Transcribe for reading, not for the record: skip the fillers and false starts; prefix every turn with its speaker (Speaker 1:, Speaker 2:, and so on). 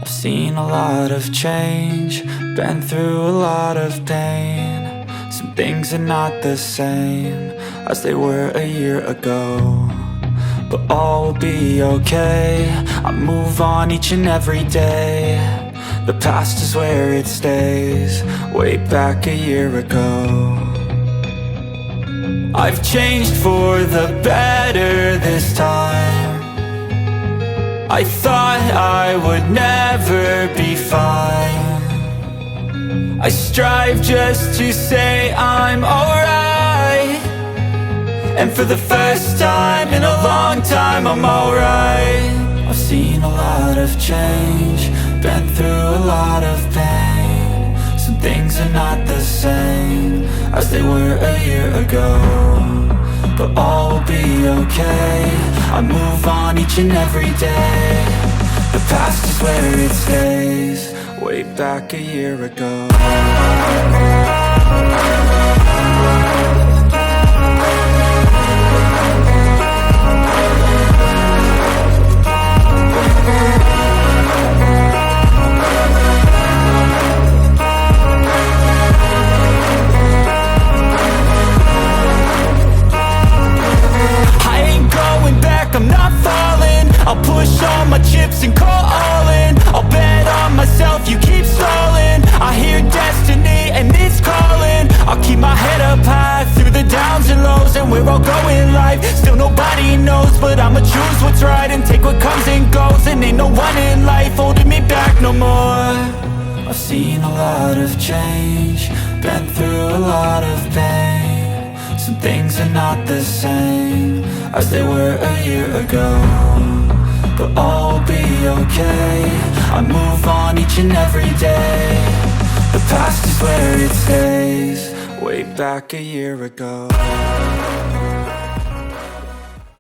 Speaker 1: I've seen a lot of change, been through a lot of pain. Some things are not the same as they were a year ago, but all will be okay. I move on each and every day. The past is where it stays, way back a year ago. I've changed for the better this time. I thought I would never be fine. I strive just to say I'm alright, and for the first time in a long time I'm alright. I've seen a lot of change, been through a lot of pain. Some things are not the same as they were a year ago, but all will be okay. I move on each and every day. The past is where it stays, way back a year ago. I'm not falling, I'll push all my chips and call all in. I'll bet on myself, you keep stalling. I hear destiny and it's calling. I'll keep my head up high through the downs and lows, and we're all going live. Still nobody knows, but I'ma choose what's right and take what comes and goes. And ain't no one in life holding me back no more. I've seen a lot of change, been through a lot of pain. Some things are not the same as they were a year ago, but all will be okay. I move on each and every day. The past is where it stays, way back a year ago.